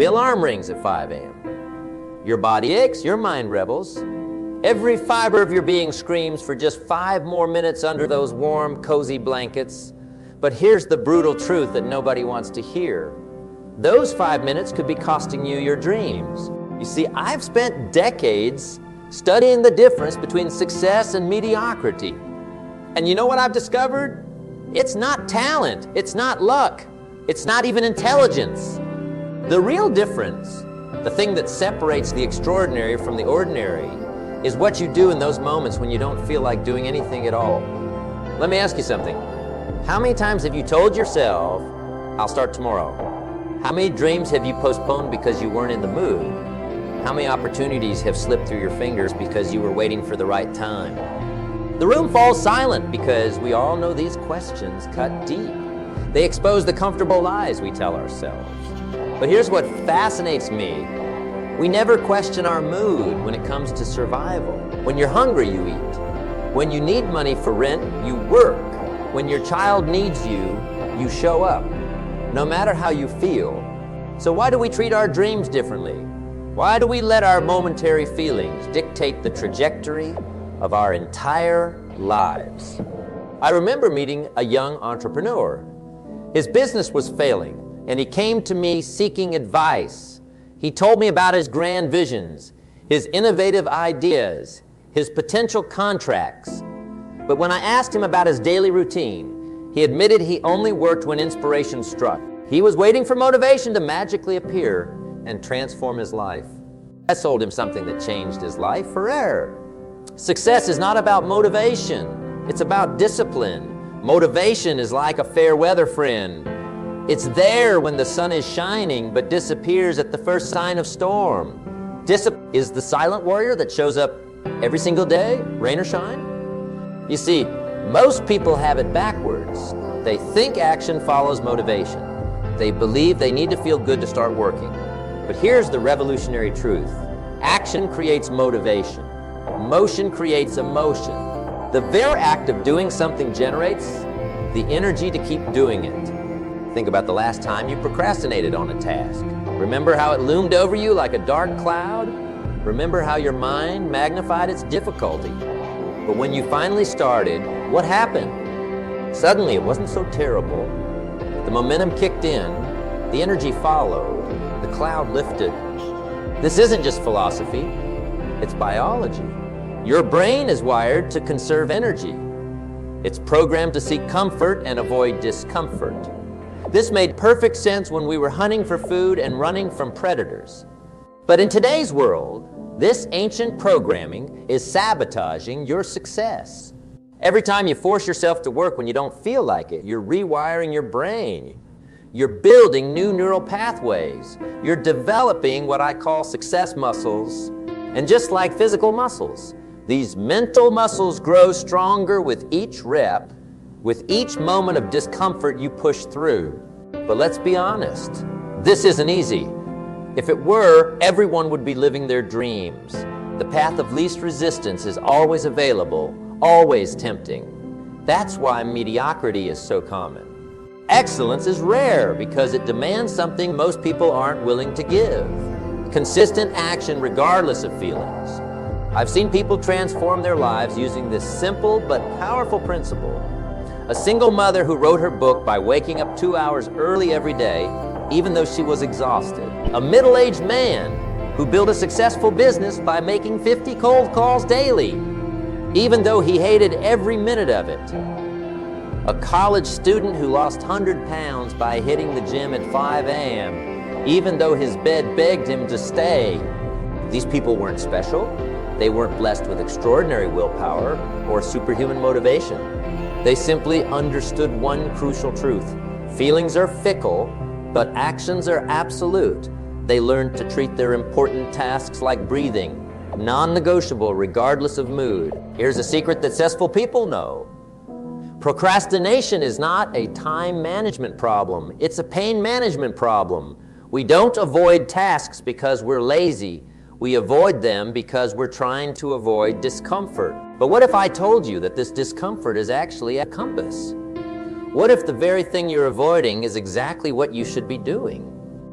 The alarm rings at 5 a.m. Your body aches, your mind rebels. Every fiber of your being screams for just 5 more minutes under those warm, cozy blankets. But here's the brutal truth that nobody wants to hear. Those 5 minutes could be costing you your dreams. You see, I've spent decades studying the difference between success and mediocrity. And you know what I've discovered? It's not talent, it's not luck, it's not even intelligence. The real difference, the thing that separates the extraordinary from the ordinary, is what you do in those moments when you don't feel like doing anything at all. Let me ask you something. How many times have you told yourself, I'll start tomorrow? How many dreams have you postponed because you weren't in the mood? How many opportunities have slipped through your fingers because you were waiting for the right time? The room falls silent because we all know these questions cut deep. They expose the comfortable lies we tell ourselves. But here's what fascinates me. We never question our mood when it comes to survival. When you're hungry, you eat. When you need money for rent, you work. When your child needs you, you show up, no matter how you feel. So why do we treat our dreams differently? Why do we let our momentary feelings dictate the trajectory of our entire lives? I remember meeting a young entrepreneur. His business was failing, and he came to me seeking advice. He told me about his grand visions, his innovative ideas, his potential contracts. But when I asked him about his daily routine, he admitted he only worked when inspiration struck. He was waiting for motivation to magically appear and transform his life. I sold him something that changed his life forever. Success is not about motivation, it's about discipline. Motivation is like a fair weather friend. It's there when the sun is shining, but disappears at the first sign of storm. Discipline is the silent warrior that shows up every single day, rain or shine. You see, most people have it backwards. They think action follows motivation. They believe they need to feel good to start working. But here's the revolutionary truth. Action creates motivation. Motion creates emotion. The very act of doing something generates the energy to keep doing it. Think about the last time you procrastinated on a task. Remember how it loomed over you like a dark cloud? Remember how your mind magnified its difficulty? But when you finally started, what happened? Suddenly it wasn't so terrible. The momentum kicked in, the energy followed, the cloud lifted. This isn't just philosophy, it's biology. Your brain is wired to conserve energy. It's programmed to seek comfort and avoid discomfort. This made perfect sense when we were hunting for food and running from predators. But in today's world, this ancient programming is sabotaging your success. Every time you force yourself to work when you don't feel like it, you're rewiring your brain. You're building new neural pathways. You're developing what I call success muscles. And just like physical muscles, these mental muscles grow stronger with each rep, with each moment of discomfort you push through. But let's be honest, this isn't easy. If it were, everyone would be living their dreams. The path of least resistance is always available, always tempting. That's why mediocrity is so common. Excellence is rare because it demands something most people aren't willing to give. Consistent action regardless of feelings. I've seen people transform their lives using this simple but powerful principle. A single mother who wrote her book by waking up 2 hours early every day, even though she was exhausted. A middle-aged man who built a successful business by making 50 cold calls daily, even though he hated every minute of it. A college student who lost 100 pounds by hitting the gym at 5 a.m., even though his bed begged him to stay. These people weren't special. They weren't blessed with extraordinary willpower or superhuman motivation. They simply understood one crucial truth. Feelings are fickle, but actions are absolute. They learned to treat their important tasks like breathing, non-negotiable regardless of mood. Here's a secret that successful people know. Procrastination is not a time management problem. It's a pain management problem. We don't avoid tasks because we're lazy. We avoid them because we're trying to avoid discomfort. But what if I told you that this discomfort is actually a compass? What if the very thing you're avoiding is exactly what you should be doing?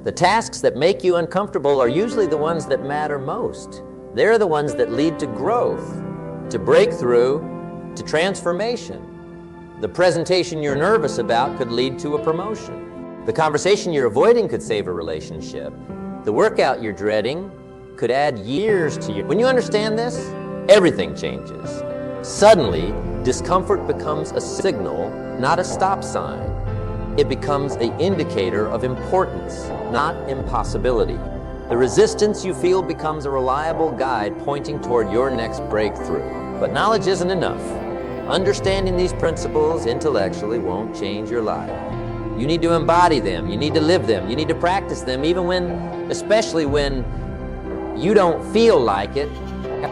The tasks that make you uncomfortable are usually the ones that matter most. They're the ones that lead to growth, to breakthrough, to transformation. The presentation you're nervous about could lead to a promotion. The conversation you're avoiding could save a relationship. The workout you're dreading could add years to you. When you understand this, everything changes. Suddenly, discomfort becomes a signal, not a stop sign. It becomes an indicator of importance, not impossibility. The resistance you feel becomes a reliable guide pointing toward your next breakthrough. But knowledge isn't enough. Understanding these principles intellectually won't change your life. You need to embody them. You need to live them. You need to practice them, especially when you don't feel like it.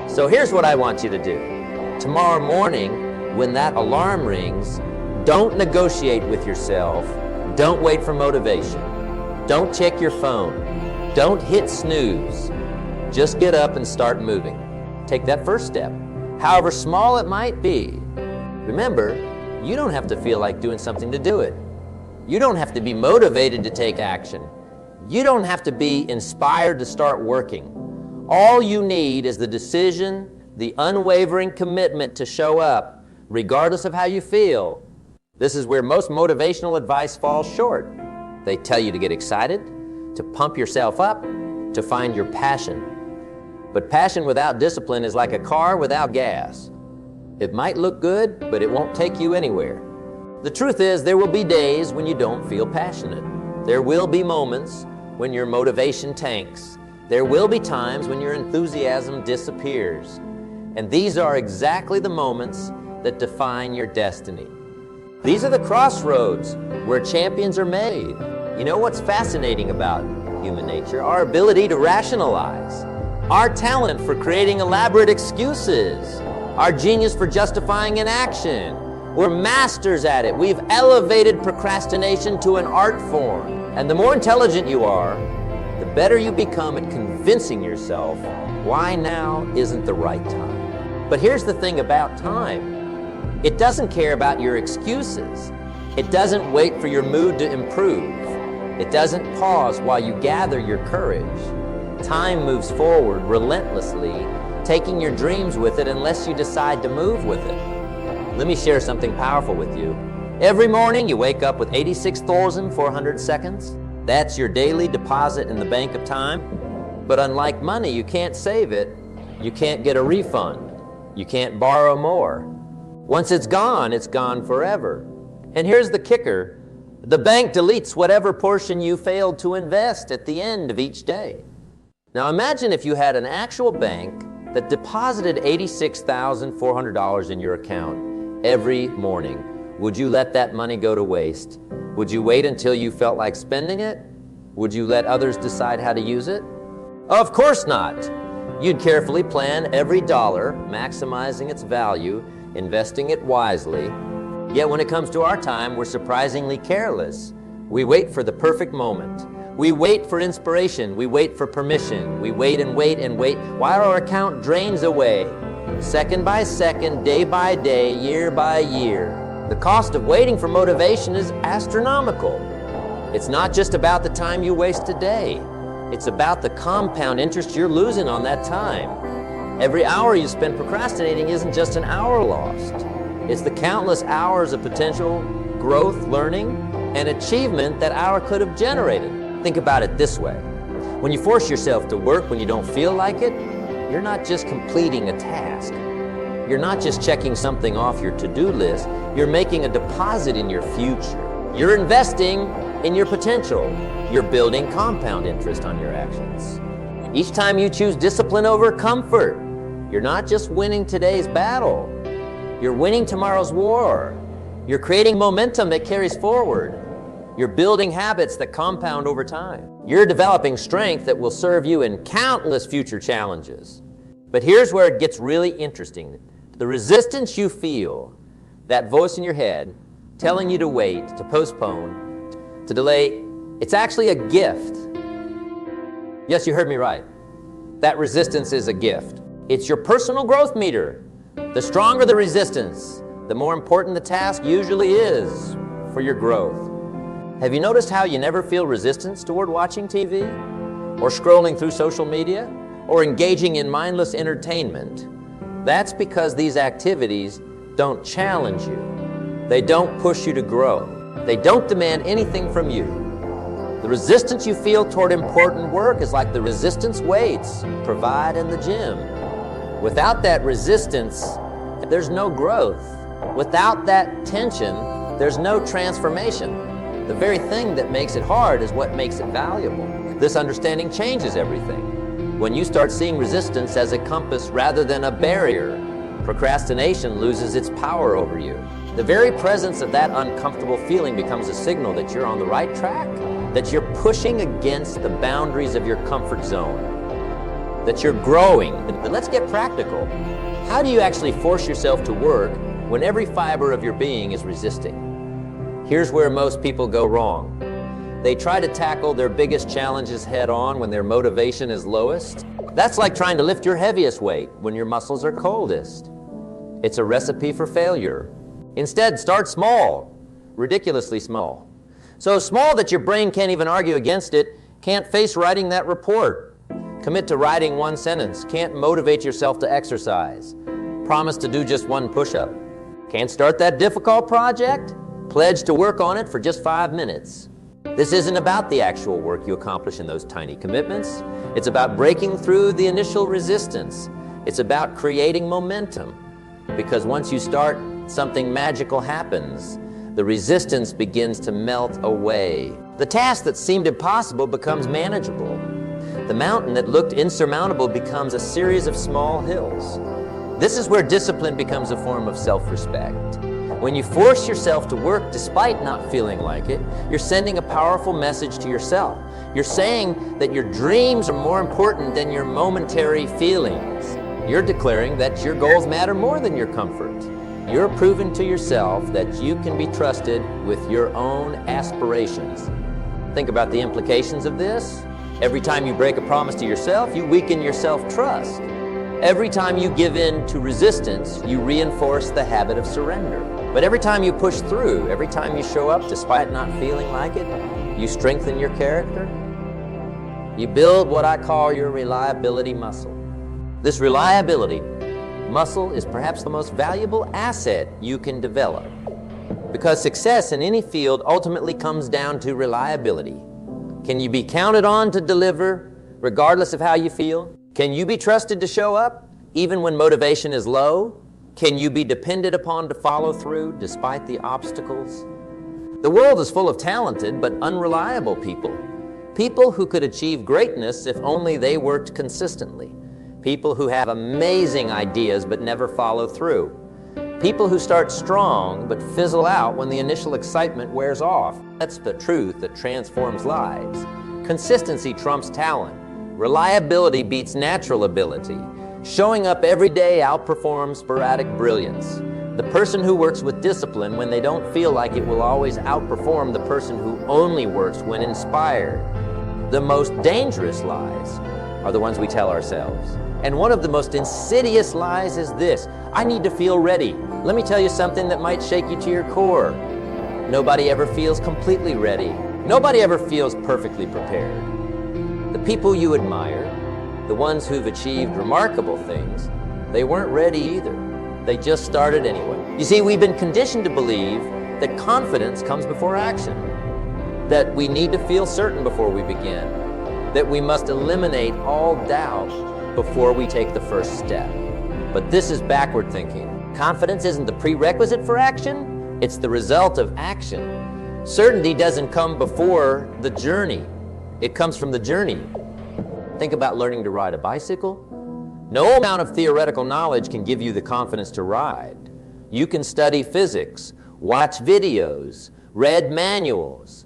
So here's what I want you to do. Tomorrow morning, when that alarm rings, don't negotiate with yourself. Don't wait for motivation. Don't check your phone. Don't hit snooze. Just get up and start moving. Take that first step, however small it might be. Remember, you don't have to feel like doing something to do it. You don't have to be motivated to take action. You don't have to be inspired to start working. All you need is the decision, the unwavering commitment to show up, regardless of how you feel. This is where most motivational advice falls short. They tell you to get excited, to pump yourself up, to find your passion. But passion without discipline is like a car without gas. It might look good, but it won't take you anywhere. The truth is, there will be days when you don't feel passionate. There will be moments when your motivation tanks. There will be times when your enthusiasm disappears. And these are exactly the moments that define your destiny. These are the crossroads where champions are made. You know what's fascinating about human nature? Our ability to rationalize, our talent for creating elaborate excuses, our genius for justifying inaction. We're masters at it. We've elevated procrastination to an art form. And the more intelligent you are, the better you become at convincing yourself why now isn't the right time. But here's the thing about time. It doesn't care about your excuses. It doesn't wait for your mood to improve. It doesn't pause while you gather your courage. Time moves forward relentlessly, taking your dreams with it unless you decide to move with it. Let me share something powerful with you. Every morning you wake up with 86,400 seconds. That's your daily deposit in the bank of time. But unlike money, you can't save it. You can't get a refund. You can't borrow more. Once it's gone forever. And here's the kicker. The bank deletes whatever portion you failed to invest at the end of each day. Now imagine if you had an actual bank that deposited $86,400 in your account every morning. Would you let that money go to waste? Would you wait until you felt like spending it? Would you let others decide how to use it? Of course not. You'd carefully plan every dollar, maximizing its value, investing it wisely. Yet when it comes to our time, we're surprisingly careless. We wait for the perfect moment. We wait for inspiration. We wait for permission. We wait and wait and wait while our account drains away. Second by second, day by day, year by year. The cost of waiting for motivation is astronomical. It's not just about the time you waste today. It's about the compound interest you're losing on that time. Every hour you spend procrastinating isn't just an hour lost. It's the countless hours of potential growth, learning, and achievement that hour could have generated. Think about it this way. When you force yourself to work when you don't feel like it, you're not just completing a task. You're not just checking something off your to-do list. You're making a deposit in your future. You're investing in your potential. You're building compound interest on your actions. Each time you choose discipline over comfort, you're not just winning today's battle. You're winning tomorrow's war. You're creating momentum that carries forward. You're building habits that compound over time. You're developing strength that will serve you in countless future challenges. But here's where it gets really interesting. The resistance you feel, that voice in your head telling you to wait, to postpone, to delay, it's actually a gift. Yes, you heard me right. That resistance is a gift. It's your personal growth meter. The stronger the resistance, the more important the task usually is for your growth. Have you noticed how you never feel resistance toward watching TV, or scrolling through social media, or engaging in mindless entertainment? That's because these activities don't challenge you. They don't push you to grow. They don't demand anything from you. The resistance you feel toward important work is like the resistance weights provide in the gym. Without that resistance, there's no growth. Without that tension, there's no transformation. The very thing that makes it hard is what makes it valuable. This understanding changes everything. When you start seeing resistance as a compass rather than a barrier, procrastination loses its power over you. The very presence of that uncomfortable feeling becomes a signal that you're on the right track, that you're pushing against the boundaries of your comfort zone, that you're growing. But let's get practical. How do you actually force yourself to work when every fiber of your being is resisting? Here's where most people go wrong. They try to tackle their biggest challenges head on when their motivation is lowest. That's like trying to lift your heaviest weight when your muscles are coldest. It's a recipe for failure. Instead, start small, ridiculously small. So small that your brain can't even argue against it, can't face writing that report. Commit to writing one sentence, can't motivate yourself to exercise. Promise to do just one push-up. Can't start that difficult project? Pledge to work on it for just 5 minutes. This isn't about the actual work you accomplish in those tiny commitments. It's about breaking through the initial resistance. It's about creating momentum. Because once you start, something magical happens. The resistance begins to melt away. The task that seemed impossible becomes manageable. The mountain that looked insurmountable becomes a series of small hills. This is where discipline becomes a form of self-respect. When you force yourself to work despite not feeling like it, you're sending a powerful message to yourself. You're saying that your dreams are more important than your momentary feelings. You're declaring that your goals matter more than your comfort. You're proving to yourself that you can be trusted with your own aspirations. Think about the implications of this. Every time you break a promise to yourself, you weaken your self-trust. Every time you give in to resistance, you reinforce the habit of surrender. But every time you push through, every time you show up despite not feeling like it, you strengthen your character. You build what I call your reliability muscle. This reliability muscle is perhaps the most valuable asset you can develop, because success in any field ultimately comes down to reliability. Can you be counted on to deliver regardless of how you feel? Can you be trusted to show up even when motivation is low? Can you be depended upon to follow through despite the obstacles? The world is full of talented but unreliable people. People who could achieve greatness if only they worked consistently. People who have amazing ideas but never follow through. People who start strong but fizzle out when the initial excitement wears off. That's the truth that transforms lives. Consistency trumps talent. Reliability beats natural ability. Showing up every day outperforms sporadic brilliance. The person who works with discipline when they don't feel like it will always outperform the person who only works when inspired. The most dangerous lies are the ones we tell ourselves. And one of the most insidious lies is this: I need to feel ready. Let me tell you something that might shake you to your core. Nobody ever feels completely ready. Nobody ever feels perfectly prepared. The people you admire, the ones who've achieved remarkable things, they weren't ready either. They just started anyway. You see, we've been conditioned to believe that confidence comes before action, that we need to feel certain before we begin, that we must eliminate all doubt before we take the first step. But this is backward thinking. Confidence isn't the prerequisite for action, it's the result of action. Certainty doesn't come before the journey, it comes from the journey. Think about learning to ride a bicycle. No amount of theoretical knowledge can give you the confidence to ride. You can study physics, watch videos, read manuals,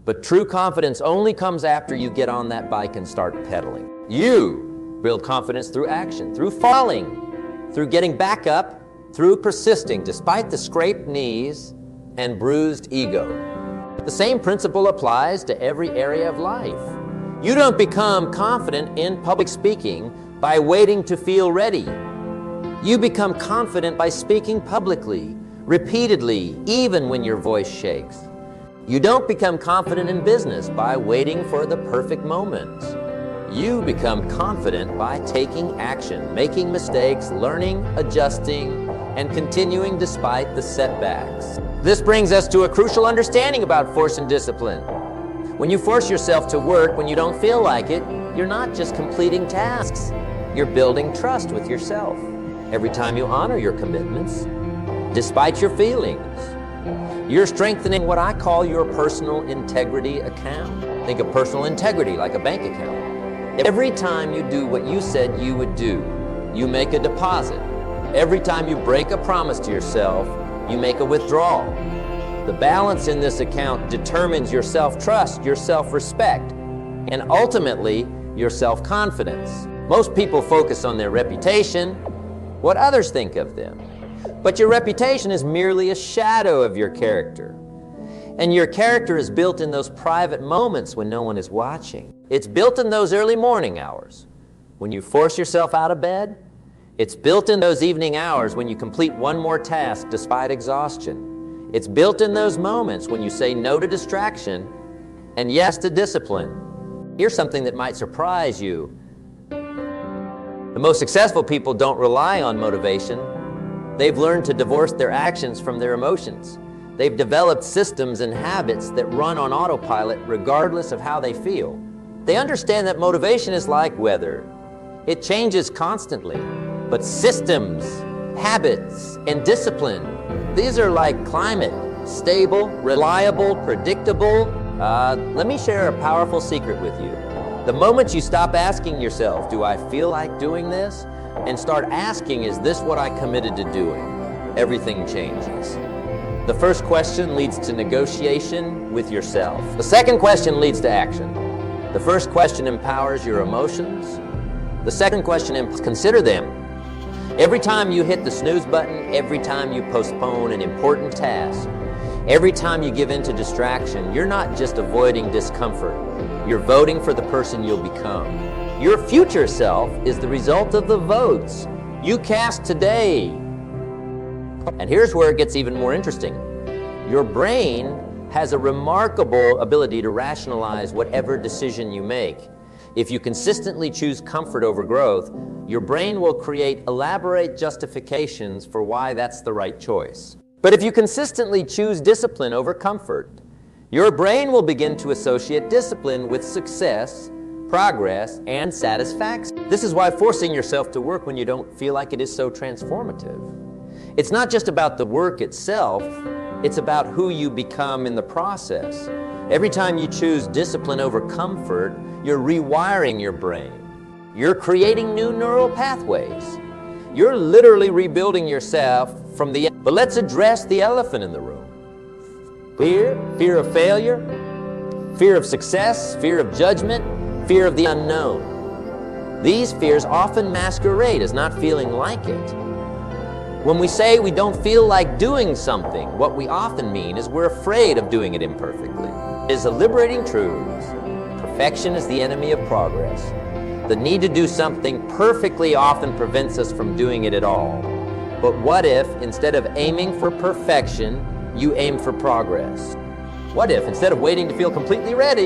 but true confidence only comes after you get on that bike and start pedaling. You build confidence through action, through falling, through getting back up, through persisting despite the scraped knees and bruised ego. The same principle applies to every area of life. You don't become confident in public speaking by waiting to feel ready. You become confident by speaking publicly, repeatedly, even when your voice shakes. You don't become confident in business by waiting for the perfect moment. You become confident by taking action, making mistakes, learning, adjusting, and continuing despite the setbacks. This brings us to a crucial understanding about force and discipline. When you force yourself to work when you don't feel like it, you're not just completing tasks, you're building trust with yourself. Every time you honor your commitments, despite your feelings, you're strengthening what I call your personal integrity account. Think of personal integrity like a bank account. Every time you do what you said you would do, you make a deposit. Every time you break a promise to yourself, you make a withdrawal. The balance in this account determines your self-trust, your self-respect, and ultimately, your self-confidence. Most people focus on their reputation, what others think of them. But your reputation is merely a shadow of your character. And your character is built in those private moments when no one is watching. It's built in those early morning hours, when you force yourself out of bed. It's built in those evening hours when you complete one more task despite exhaustion. It's built in those moments when you say no to distraction and yes to discipline. Here's something that might surprise you. The most successful people don't rely on motivation. They've learned to divorce their actions from their emotions. They've developed systems and habits that run on autopilot regardless of how they feel. They understand that motivation is like weather. It changes constantly. But systems, habits, and discipline, these are like climate, stable, reliable, predictable. Let me share a powerful secret with you. The moment you stop asking yourself, do I feel like doing this? And start asking, is this what I committed to doing? Everything changes. The first question leads to negotiation with yourself. The second question leads to action. The first question empowers your emotions. The second question, consider them. Every time you hit the snooze button, every time you postpone an important task, every time you give in to distraction, you're not just avoiding discomfort. You're voting for the person you'll become. Your future self is the result of the votes you cast today. And here's where it gets even more interesting. Your brain has a remarkable ability to rationalize whatever decision you make. If you consistently choose comfort over growth, your brain will create elaborate justifications for why that's the right choice. But if you consistently choose discipline over comfort, your brain will begin to associate discipline with success, progress, and satisfaction. This is why forcing yourself to work when you don't feel like it is so transformative. It's not just about the work itself, it's about who you become in the process. Every time you choose discipline over comfort, you're rewiring your brain. You're creating new neural pathways. You're literally rebuilding yourself from the... But let's address the elephant in the room. Fear of failure, fear of success, fear of judgment, fear of the unknown. These fears often masquerade as not feeling like it. When we say we don't feel like doing something, what we often mean is we're afraid of doing it imperfectly. It is a liberating truth. Perfection is the enemy of progress. The need to do something perfectly often prevents us from doing it at all. But what if, instead of aiming for perfection, you aim for progress? What if, instead of waiting to feel completely ready,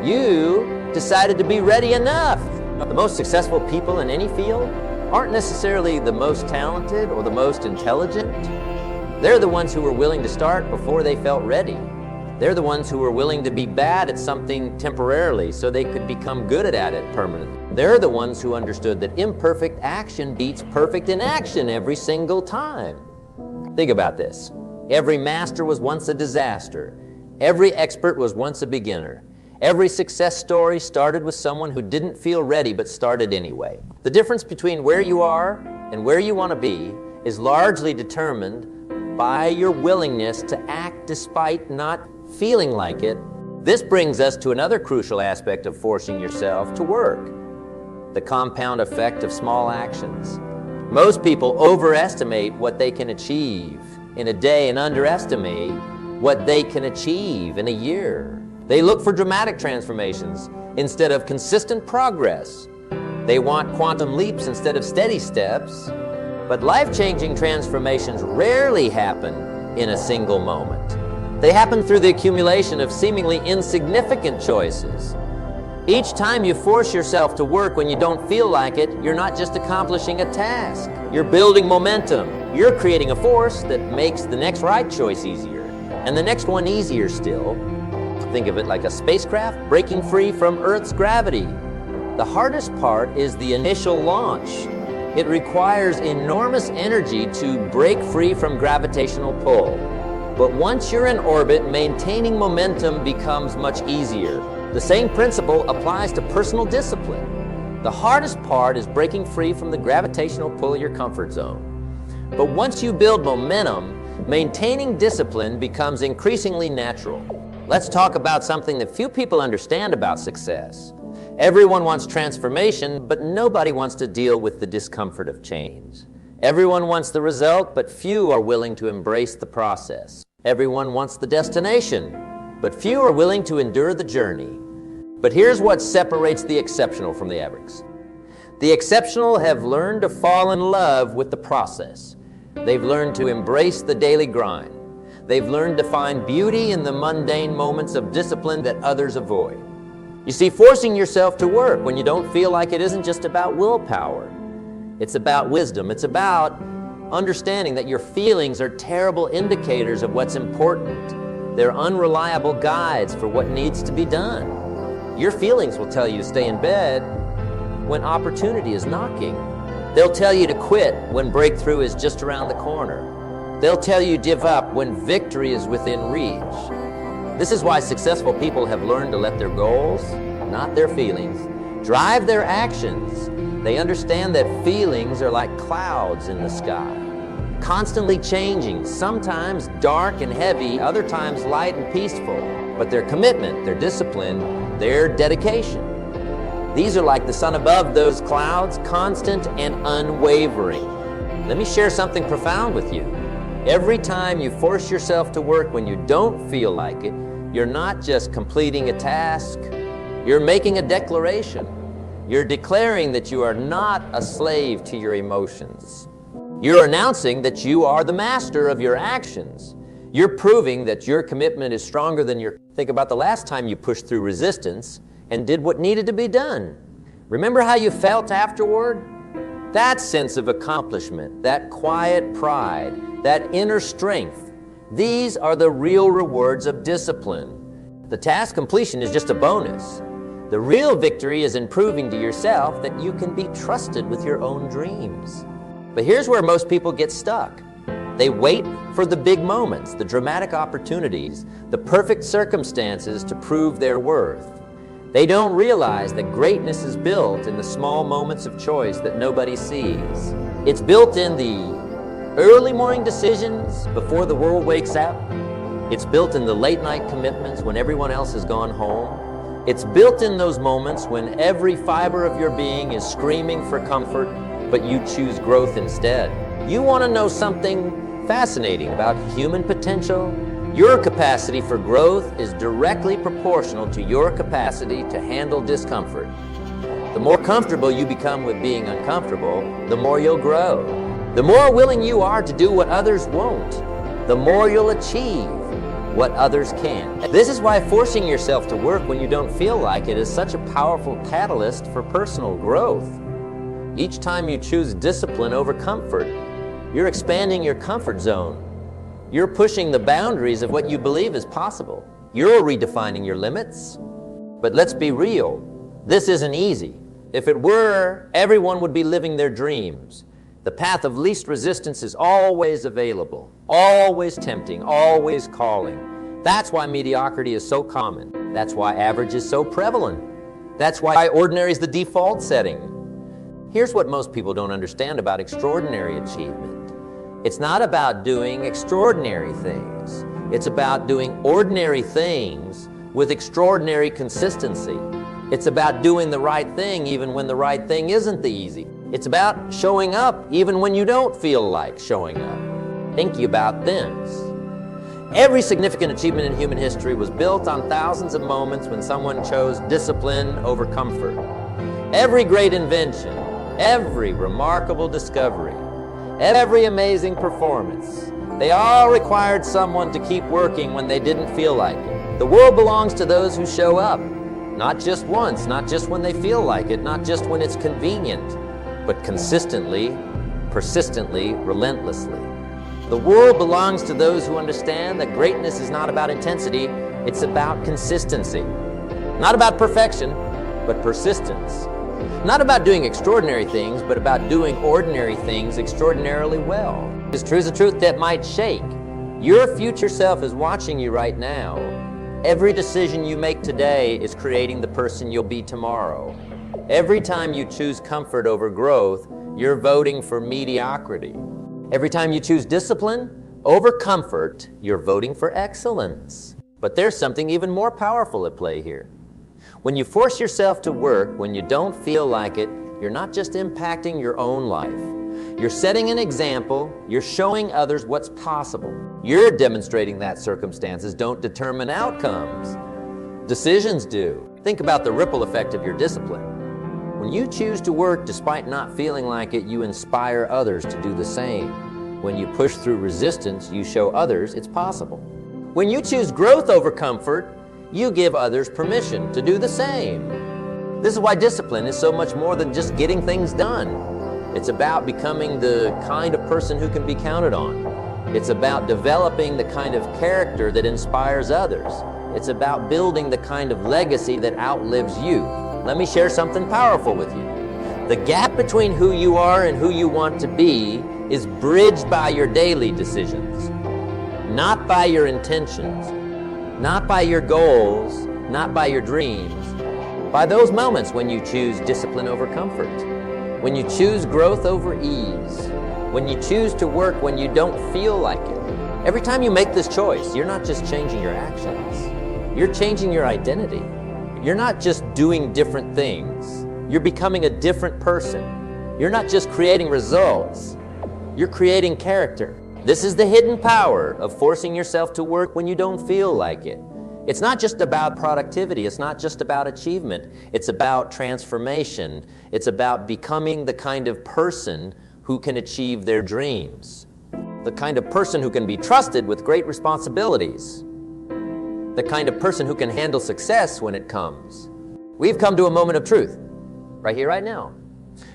you decided to be ready enough? The most successful people in any field aren't necessarily the most talented or the most intelligent. They're the ones who were willing to start before they felt ready. They're the ones who were willing to be bad at something temporarily so they could become good at it permanently. They're the ones who understood that imperfect action beats perfect inaction every single time. Think about this. Every master was once a disaster. Every expert was once a beginner. Every success story started with someone who didn't feel ready but started anyway. The difference between where you are and where you want to be is largely determined by your willingness to act despite not feeling like it. This brings us to another crucial aspect of forcing yourself to work: the compound effect of small actions. Most people overestimate what they can achieve in a day and underestimate what they can achieve in a year. They look for dramatic transformations instead of consistent progress. They want quantum leaps instead of steady steps. But life-changing transformations rarely happen in a single moment. They happen through the accumulation of seemingly insignificant choices. Each time you force yourself to work when you don't feel like it, you're not just accomplishing a task. You're building momentum. You're creating a force that makes the next right choice easier, and the next one easier still. Think of it like a spacecraft breaking free from Earth's gravity. The hardest part is the initial launch. It requires enormous energy to break free from gravitational pull. But once you're in orbit, maintaining momentum becomes much easier. The same principle applies to personal discipline. The hardest part is breaking free from the gravitational pull of your comfort zone. But once you build momentum, maintaining discipline becomes increasingly natural. Let's talk about something that few people understand about success. Everyone wants transformation, but nobody wants to deal with the discomfort of change. Everyone wants the result, but few are willing to embrace the process. Everyone wants the destination, but few are willing to endure the journey. But here's what separates the exceptional from the average. The exceptional have learned to fall in love with the process. They've learned to embrace the daily grind. They've learned to find beauty in the mundane moments of discipline that others avoid. You see, forcing yourself to work when you don't feel like it isn't just about willpower. It's about wisdom. It's about understanding that your feelings are terrible indicators of what's important. They're unreliable guides for what needs to be done. Your feelings will tell you to stay in bed when opportunity is knocking. They'll tell you to quit when breakthrough is just around the corner. They'll tell you to give up when victory is within reach. This is why successful people have learned to let their goals, not their feelings, drive their actions. They understand that feelings are like clouds in the sky, constantly changing, sometimes dark and heavy, other times light and peaceful. But their commitment, their discipline, their dedication, these are like the sun above those clouds, constant and unwavering. Let me share something profound with you. Every time you force yourself to work when you don't feel like it, you're not just completing a task, you're making a declaration. You're declaring that you are not a slave to your emotions. You're announcing that you are the master of your actions. You're proving that your commitment is stronger than your... Think about the last time you pushed through resistance and did what needed to be done. Remember how you felt afterward? That sense of accomplishment, that quiet pride, that inner strength, these are the real rewards of discipline. The task completion is just a bonus. The real victory is in proving to yourself that you can be trusted with your own dreams. But here's where most people get stuck. They wait for the big moments, the dramatic opportunities, the perfect circumstances to prove their worth. They don't realize that greatness is built in the small moments of choice that nobody sees. It's built in the early morning decisions before the world wakes up. It's built in the late night commitments when everyone else has gone home. It's built in those moments when every fiber of your being is screaming for comfort, but you choose growth instead. You want to know something fascinating about human potential? Your capacity for growth is directly proportional to your capacity to handle discomfort. The more comfortable you become with being uncomfortable, the more you'll grow. The more willing you are to do what others won't, the more you'll achieve what others can't. This is why forcing yourself to work when you don't feel like it is such a powerful catalyst for personal growth. Each time you choose discipline over comfort, you're expanding your comfort zone. You're pushing the boundaries of what you believe is possible. You're redefining your limits. But let's be real, this isn't easy. If it were, everyone would be living their dreams. The path of least resistance is always available, always tempting, always calling. That's why mediocrity is so common. That's why average is so prevalent. That's why ordinary is the default setting. Here's what most people don't understand about extraordinary achievement. It's not about doing extraordinary things. It's about doing ordinary things with extraordinary consistency. It's about doing the right thing even when the right thing isn't the easy. It's about showing up even when you don't feel like showing up. Thinking about this. Every significant achievement in human history was built on thousands of moments when someone chose discipline over comfort. Every great invention, every remarkable discovery, every amazing performance, They all required someone to keep working when they didn't feel like it. The world belongs to those who show up, not just once, not just when they feel like it, not just when it's convenient, but consistently, persistently, relentlessly. The world belongs to those who understand that greatness is not about intensity, it's about consistency. Not about perfection, but persistence. Not about doing extraordinary things, but about doing ordinary things extraordinarily well. As true as a truth that might shake. Your future self is watching you right now. Every decision you make today is creating the person you'll be tomorrow. Every time you choose comfort over growth, you're voting for mediocrity. Every time you choose discipline over comfort, you're voting for excellence. But there's something even more powerful at play here. When you force yourself to work when you don't feel like it, you're not just impacting your own life. You're setting an example, you're showing others what's possible. You're demonstrating that circumstances don't determine outcomes. Decisions do. Think about the ripple effect of your discipline. When you choose to work despite not feeling like it, you inspire others to do the same. When you push through resistance, you show others it's possible. When you choose growth over comfort, you give others permission to do the same. This is why discipline is so much more than just getting things done. It's about becoming the kind of person who can be counted on. It's about developing the kind of character that inspires others. It's about building the kind of legacy that outlives you. Let me share something powerful with you. The gap between who you are and who you want to be is bridged by your daily decisions, not by your intentions. Not by your goals, not by your dreams, by those moments when you choose discipline over comfort, when you choose growth over ease, when you choose to work when you don't feel like it. Every time you make this choice, you're not just changing your actions, you're changing your identity. You're not just doing different things, you're becoming a different person. You're not just creating results, you're creating character. This is the hidden power of forcing yourself to work when you don't feel like it. It's not just about productivity. It's not just about achievement. It's about transformation. It's about becoming the kind of person who can achieve their dreams. The kind of person who can be trusted with great responsibilities. The kind of person who can handle success when it comes. We've come to a moment of truth, right here, right now.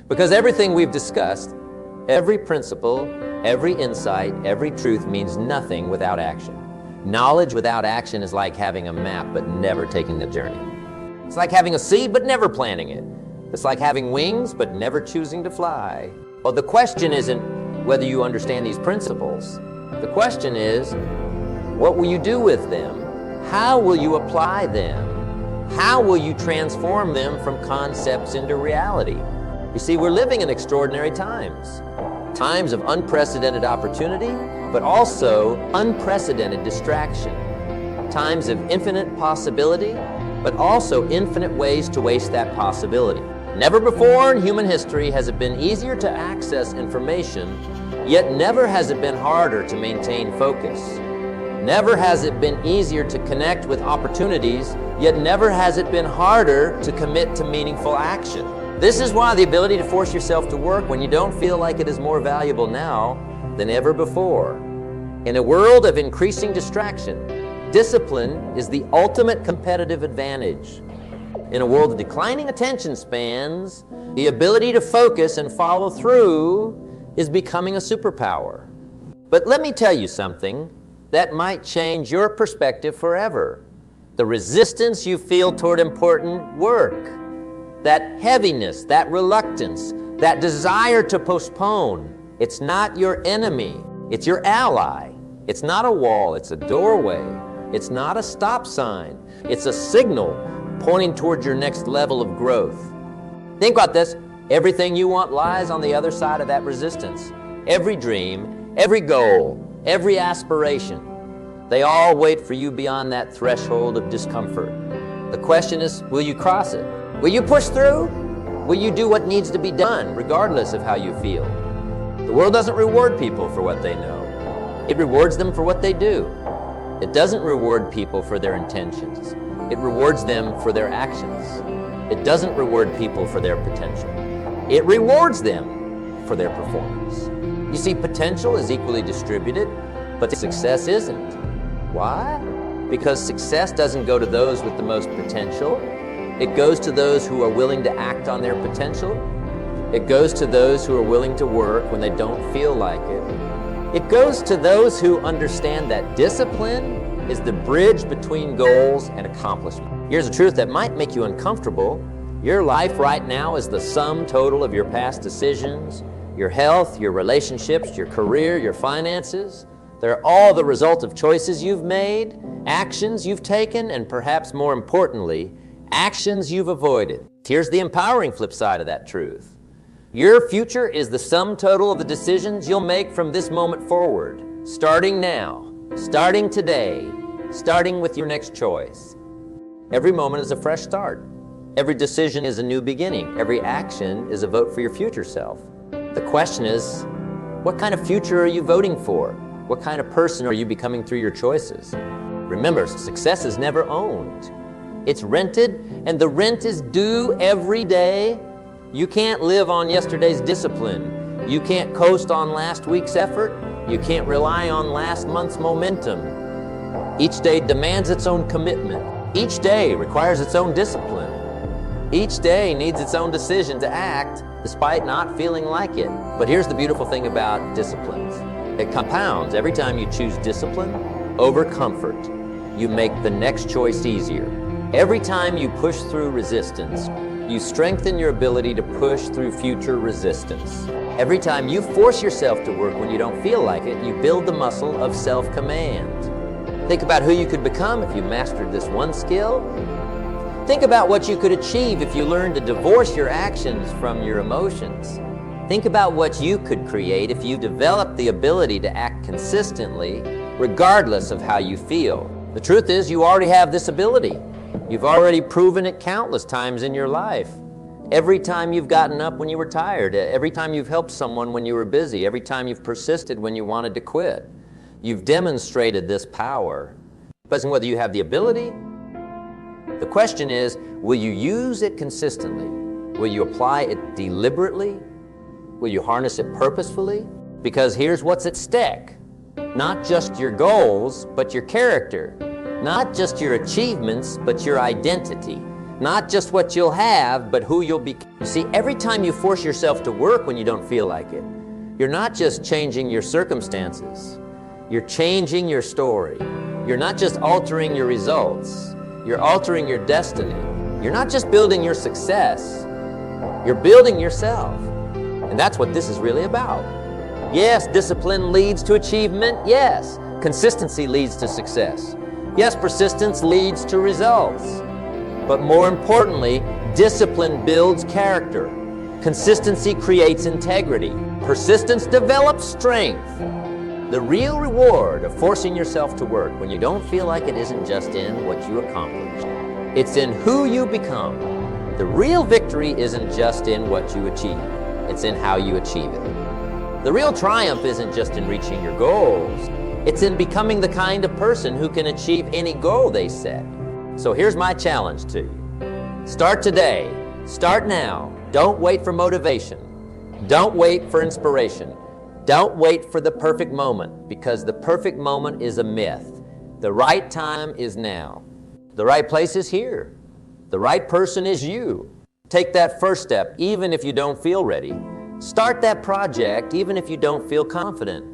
Because everything we've discussed, every principle, every insight, every truth means nothing without action. Knowledge without action is like having a map but never taking the journey. It's like having a seed but never planting it. It's like having wings but never choosing to fly. Well, the question isn't whether you understand these principles. The question is, what will you do with them? How will you apply them? How will you transform them from concepts into reality? You see, we're living in extraordinary times. Times of unprecedented opportunity, but also unprecedented distraction. Times of infinite possibility, but also infinite ways to waste that possibility. Never before in human history has it been easier to access information, yet never has it been harder to maintain focus. Never has it been easier to connect with opportunities, yet never has it been harder to commit to meaningful action. This is why the ability to force yourself to work when you don't feel like it is more valuable now than ever before. In a world of increasing distraction, discipline is the ultimate competitive advantage. In a world of declining attention spans, the ability to focus and follow through is becoming a superpower. But let me tell you something that might change your perspective forever. The resistance you feel toward important work, that heaviness, that reluctance, that desire to postpone, it's not your enemy, it's your ally. It's not a wall, it's a doorway. It's not a stop sign, it's a signal pointing toward your next level of growth. Think about this. Everything you want lies on the other side of that resistance. Every dream, every goal, every aspiration, they all wait for you beyond that threshold of discomfort. The question is, will you cross it? Will you push through? Will you do what needs to be done, regardless of how you feel? The world doesn't reward people for what they know. It rewards them for what they do. It doesn't reward people for their intentions. It rewards them for their actions. It doesn't reward people for their potential. It rewards them for their performance. You see, potential is equally distributed, But success isn't. Why? Because success doesn't go to those with the most potential. It goes to those who are willing to act on their potential. It goes to those who are willing to work when they don't feel like it. It goes to those who understand that discipline is the bridge between goals and accomplishment. Here's a truth that might make you uncomfortable. Your life right now is the sum total of your past decisions, your health, your relationships, your career, your finances. They're all the result of choices you've made, actions you've taken, and perhaps more importantly, actions you've avoided. Here's the empowering flip side of that truth. Your future is the sum total of the decisions you'll make from this moment forward, starting now, starting today, starting with your next choice. Every moment is a fresh start. Every decision is a new beginning. Every action is a vote for your future self. The question is, what kind of future are you voting for? What kind of person are you becoming through your choices? Remember, success is never owned. It's rented, and the rent is due every day. You can't live on yesterday's discipline. You can't coast on last week's effort. You can't rely on last month's momentum. Each day demands its own commitment. Each day requires its own discipline. Each day needs its own decision to act despite not feeling like it. But here's the beautiful thing about disciplines. It compounds. Every time you choose discipline over comfort, you make the next choice easier. Every time you push through resistance, you strengthen your ability to push through future resistance. Every time you force yourself to work when you don't feel like it, you build the muscle of self-command. Think about who you could become if you mastered this one skill. Think about what you could achieve if you learned to divorce your actions from your emotions. Think about what you could create if you developed the ability to act consistently, regardless of how you feel. The truth is, you already have this ability. You've already proven it countless times in your life. Every time you've gotten up when you were tired, every time you've helped someone when you were busy, every time you've persisted when you wanted to quit, you've demonstrated this power. But whether you have the ability, the question is, will you use it consistently? Will you apply it deliberately? Will you harness it purposefully? Because here's what's at stake. Not just your goals, but your character. Not just your achievements, but your identity. Not just what you'll have, but who you'll be. You see, every time you force yourself to work when you don't feel like it, you're not just changing your circumstances. You're changing your story. You're not just altering your results. You're altering your destiny. You're not just building your success. You're building yourself. And that's what this is really about. Yes, discipline leads to achievement. Yes, consistency leads to success. Yes, persistence leads to results. But more importantly, discipline builds character. Consistency creates integrity. Persistence develops strength. The real reward of forcing yourself to work when you don't feel like it isn't just in what you accomplished. It's in who you become. The real victory isn't just in what you achieve. It's in how you achieve it. The real triumph isn't just in reaching your goals. It's in becoming the kind of person who can achieve any goal they set. So here's my challenge to you. Start today. Start now. Don't wait for motivation. Don't wait for inspiration. Don't wait for the perfect moment, because the perfect moment is a myth. The right time is now. The right place is here. The right person is you. Take that first step, even if you don't feel ready. Start that project, even if you don't feel confident.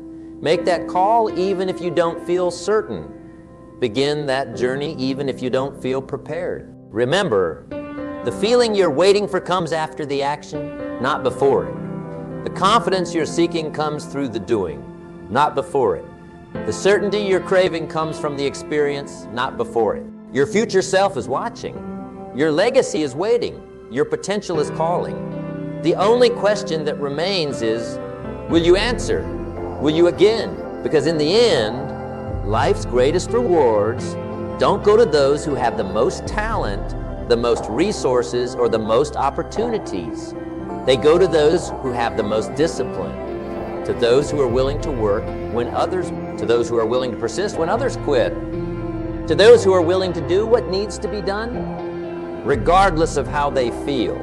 Make that call, even if you don't feel certain. Begin that journey, even if you don't feel prepared. Remember, the feeling you're waiting for comes after the action, not before it. The confidence you're seeking comes through the doing, not before it. The certainty you're craving comes from the experience, not before it. Your future self is watching. Your legacy is waiting. Your potential is calling. The only question that remains is, will you answer? Will you again? Because in the end, life's greatest rewards don't go to those who have the most talent, the most resources, or the most opportunities. They go to those who have the most discipline, to those who are willing to work when others, to those who are willing to persist when others quit, to those who are willing to do what needs to be done, regardless of how they feel.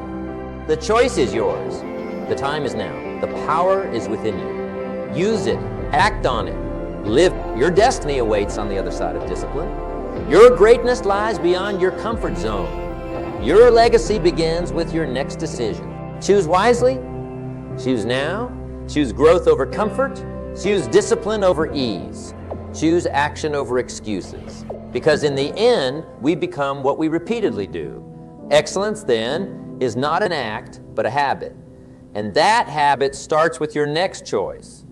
The choice is yours. The time is now. The power is within you. Use it. Act on it. Live. Your destiny awaits on the other side of discipline. Your greatness lies beyond your comfort zone. Your legacy begins with your next decision. Choose wisely. Choose now. Choose growth over comfort. Choose discipline over ease. Choose action over excuses. Because in the end, we become what we repeatedly do. Excellence, then, is not an act, but a habit. And that habit starts with your next choice.